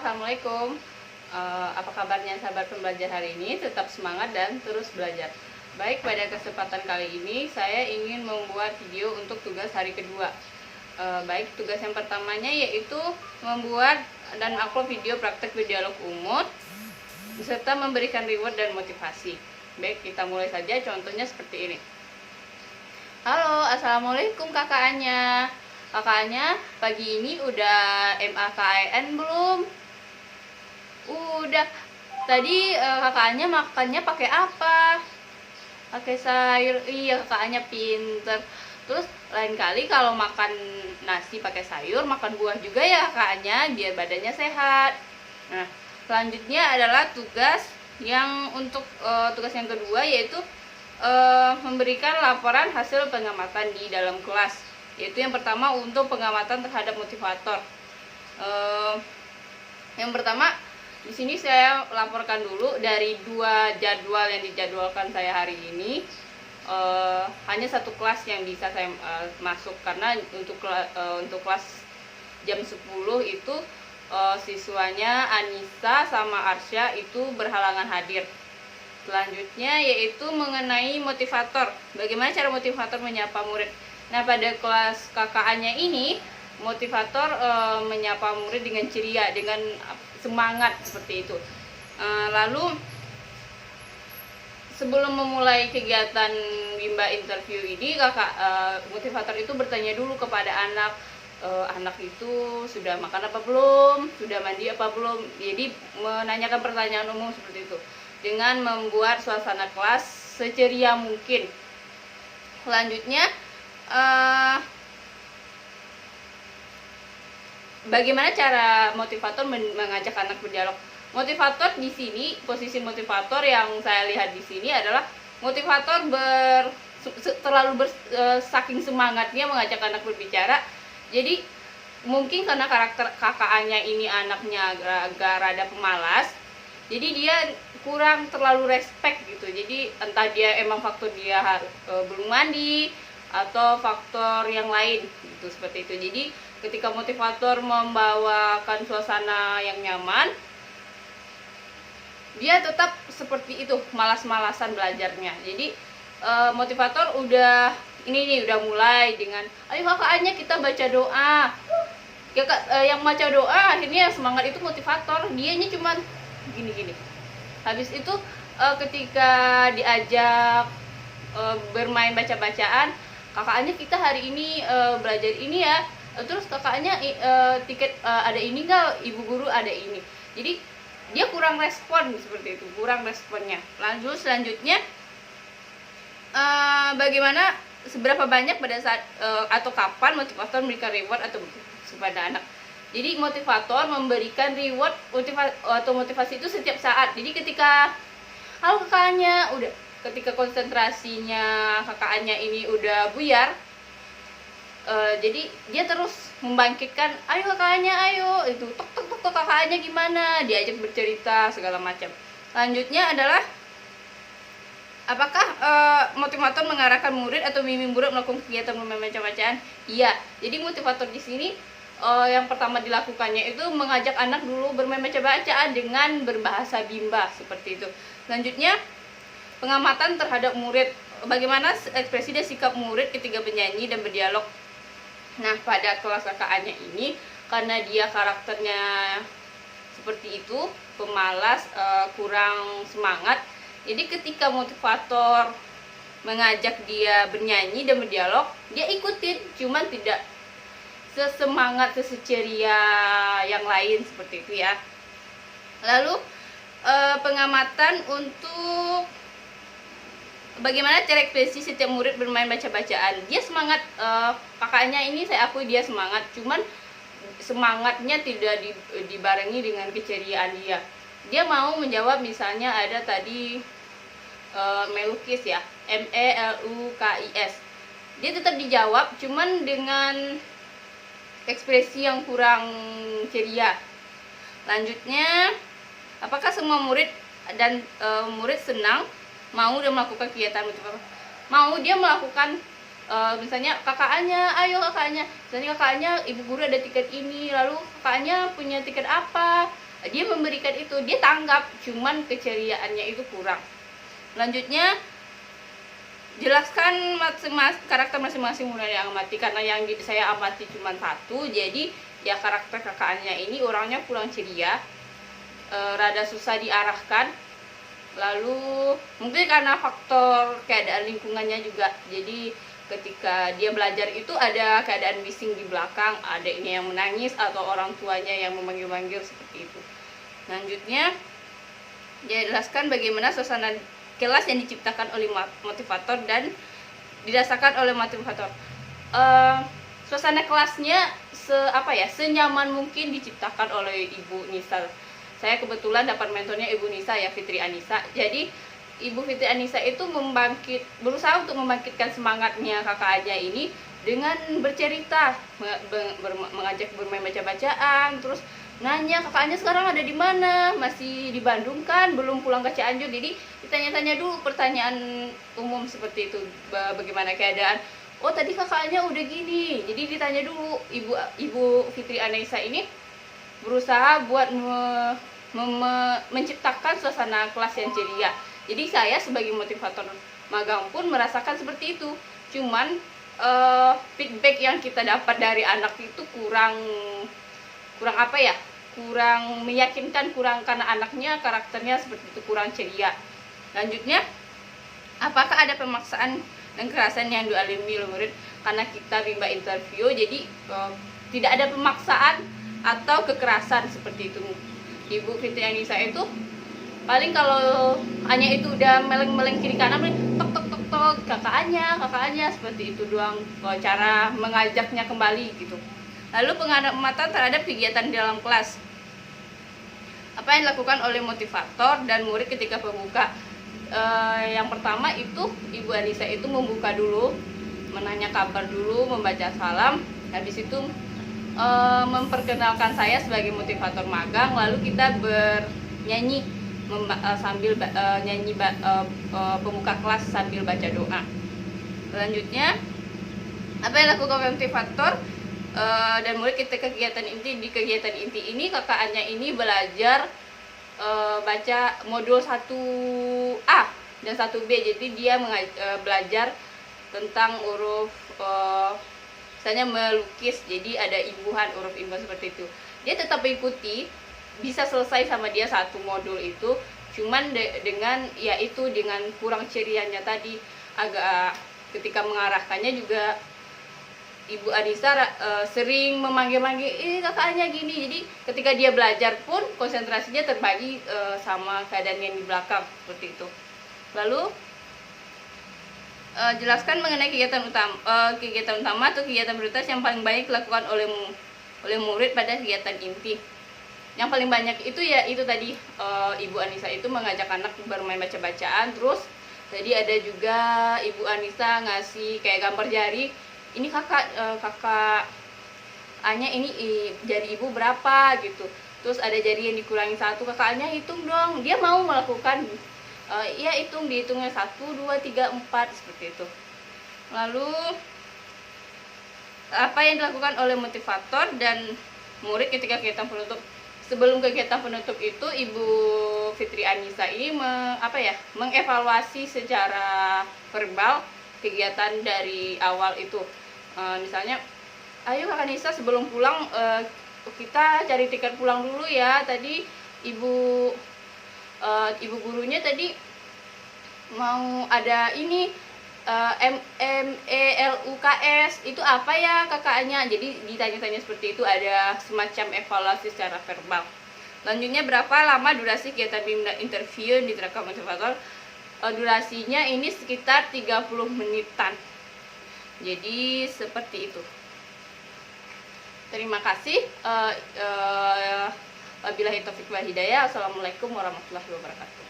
Assalamualaikum. Apa kabarnya sahabat pembelajar hari ini? Tetap semangat dan terus belajar. Baik, pada kesempatan kali ini saya ingin membuat video untuk tugas hari kedua. Baik, tugas yang pertamanya yaitu membuat dan upload video praktek berdialog umum serta memberikan reward dan motivasi. Baik, kita mulai saja. Contohnya seperti ini. Halo, Assalamualaikum kakaknya. Kakaknya pagi ini udah MAKN belum? Udah. Tadi kakaknya makannya pakai apa? Pakai sayur. Iya, kakaknya pinter. Terus lain kali kalau makan nasi pakai sayur, makan buah juga ya kakaknya, biar badannya sehat. Nah, selanjutnya adalah tugas yang untuk tugas yang kedua, yaitu memberikan laporan hasil pengamatan di dalam kelas. Yaitu yang pertama untuk pengamatan terhadap motivator. Yang pertama di sini saya laporkan dulu dari 2 jadwal yang dijadwalkan saya hari ini. Hanya satu kelas yang bisa saya masuk, karena untuk kelas jam 10 itu siswanya Anissa sama Arsya itu berhalangan hadir. Selanjutnya yaitu mengenai motivator. Bagaimana cara motivator menyapa murid? Nah, pada kelas KKA-nya ini, motivator menyapa murid dengan ceria, dengan semangat seperti itu. Lalu sebelum memulai kegiatan Bimba interview ini, motivator itu bertanya dulu kepada anak, anak itu sudah makan apa belum, sudah mandi apa belum. Jadi menanyakan pertanyaan umum seperti itu, dengan membuat suasana kelas seceria mungkin. Selanjutnya, bagaimana cara motivator mengajak anak berdialog? Motivator di sini, posisi motivator yang saya lihat di sini adalah motivator saking semangatnya mengajak anak berbicara. Jadi mungkin karena karakter KKA-nya ini anaknya agak rada pemalas, jadi dia kurang terlalu respect gitu. Jadi entah dia emang faktor dia belum mandi atau faktor yang lain gitu, seperti itu. Jadi ketika motivator membawakan suasana yang nyaman, dia tetap seperti itu, malas-malasan belajarnya. Jadi motivator udah udah mulai dengan, ayo kakaknya kita baca doa ya, yang baca doa akhirnya semangat itu motivator. Dianya cuman gini-gini. Habis itu ketika diajak bermain baca-bacaan, kakaknya kita hari ini belajar ini ya, terus kakaknya tiket ada ini nggak, ibu guru ada ini. Jadi dia kurang respon seperti itu, kurang responnya. Selanjutnya bagaimana, seberapa banyak pada saat atau kapan motivator memberikan reward atau kepada anak. Jadi motivator memberikan reward atau motivasi itu setiap saat. Jadi ketika halo kakaknya, udah ketika konsentrasinya kakaknya ini udah buyar, jadi dia terus membangkitkan, ayo kakaknya, ayo, itu tok kakaknya gimana, diajak bercerita segala macam. Selanjutnya adalah apakah motivator mengarahkan murid atau membimbing murid melakukan kegiatan membaca bacaan? Iya. Jadi motivator di sini yang pertama dilakukannya itu mengajak anak dulu bermain baca bacaan dengan berbahasa Bimba seperti itu. Selanjutnya pengamatan terhadap murid, bagaimana ekspresi dan sikap murid ketika bernyanyi dan berdialog. Nah, pada kelas KKA-nya ini, karena dia karakternya seperti itu, pemalas, kurang semangat, jadi ketika motivator mengajak dia bernyanyi dan berdialog, dia ikutin, cuman tidak sesemangat, seseceria yang lain seperti itu ya. Lalu pengamatan untuk bagaimana cara ekspresi setiap murid bermain baca-bacaan. Dia semangat, kakaknya ini saya akui dia semangat, cuman semangatnya tidak dibarengi dengan keceriaan dia. Dia mau menjawab, misalnya ada tadi melukis ya, MELUKIS. Dia tetap dijawab, cuman dengan ekspresi yang kurang ceria. Lanjutnya, apakah semua murid dan murid senang mau dia melakukan kegiatan motivator? Mau dia melakukan misalnya kakaknya, misalnya kakaknya ibu guru ada tiket ini, lalu kakaknya punya tiket apa, dia memberikan itu, dia tanggap, cuman keceriaannya itu kurang. Selanjutnya jelaskan karakter masing-masing mulai yang amati, karena yang saya amati cuma satu, jadi ya karakter kakaknya ini orangnya kurang ceria, rada susah diarahkan. Lalu mungkin karena faktor keadaan lingkungannya juga, jadi ketika dia belajar itu ada keadaan bising di belakang, adiknya yang menangis atau orang tuanya yang memanggil-manggil seperti itu. Selanjutnya dia jelaskan bagaimana suasana kelas yang diciptakan oleh motivator dan dirasakan oleh motivator. Suasana kelasnya senyaman mungkin diciptakan oleh Ibu Nisa. Saya kebetulan dapat mentornya Ibu Nisa ya, Fitri Anissa. Jadi Ibu Fitri Anissa itu berusaha untuk membangkitkan semangatnya kakaknya ini dengan bercerita, mengajak bermain baca-bacaan, terus nanya kakaknya sekarang ada di mana, masih di Bandung kan, belum pulang ke Cianjur. Jadi ditanya-tanya dulu pertanyaan umum seperti itu, bagaimana keadaan. Oh tadi kakaknya udah gini. Jadi ditanya dulu. Ibu Fitri Anissa ini berusaha buat menciptakan suasana kelas yang ceria. Jadi saya sebagai motivator magang pun merasakan seperti itu. Cuman feedback yang kita dapat dari anak itu kurang meyakinkan, karena anaknya karakternya seperti itu, kurang ceria. Lanjutnya, apakah ada pemaksaan dan kekerasan yang dialami oleh murid? Karena kita bimba interview, jadi tidak ada pemaksaan atau kekerasan seperti itu. Ibu Fitri Anissa itu paling kalau hanya itu udah meleng-meleng kiri kanan, tok tok tok tok, kakaknya seperti itu doang, cara mengajaknya kembali gitu. Lalu pengamatan terhadap kegiatan di dalam kelas. Apa yang dilakukan oleh motivator dan murid ketika pembuka? Yang pertama itu Ibu Anissa itu membuka dulu, menanya kabar dulu, membaca salam. Habis itu memperkenalkan saya sebagai motivator magang. Lalu kita bernyanyi sambil nyanyi pembuka kelas sambil baca doa. Selanjutnya, apa yang dilakukan motivator dan murid ketika kegiatan inti ini, kakaknya ini belajar baca modul 1A dan 1B. Jadi dia belajar tentang huruf, misalnya melukis, jadi ada imbuhan, huruf imbuhan seperti itu. Dia tetap mengikuti, bisa selesai sama dia satu modul itu, cuman dengan kurang cerianya tadi, agak ketika mengarahkannya juga Ibu Anissa sering memanggil-manggil, kakaknya gini. Jadi ketika dia belajar pun konsentrasinya terbagi sama keadaan yang di belakang seperti itu. Lalu jelaskan mengenai kegiatan utama atau kegiatan prioritas yang paling banyak dilakukan oleh murid pada kegiatan inti. Yang paling banyak itu ya itu tadi, Ibu Anissa itu mengajak anak bermain baca-bacaan. Terus tadi ada juga Ibu Anissa ngasih kayak gambar jari. Ini kakaknya ini jari ibu berapa gitu. Terus ada jari yang dikurangi satu, kakaknya hitung dong. Dia mau melakukan, iya dihitungnya 1, 2, 3, 4 seperti itu. Lalu apa yang dilakukan oleh motivator dan murid ketika kegiatan penutup? Sebelum kegiatan penutup itu Ibu Fitri Anissa ini mengevaluasi secara verbal kegiatan dari awal itu. Misalnya, ayo Kak Nisa sebelum pulang kita cari tiket pulang dulu ya. Tadi ibu gurunya tadi mau ada ini MELUKS, itu apa ya kakaknya? Jadi ditanya-tanya seperti itu, ada semacam evaluasi secara verbal. Selanjutnya, berapa lama durasi kegiatan interview di terekam motivator? Durasinya ini sekitar 30 menitan. Jadi seperti itu. Terima kasih. Wabillahi taufiq wal hidayah. Assalamualaikum warahmatullahi wabarakatuh.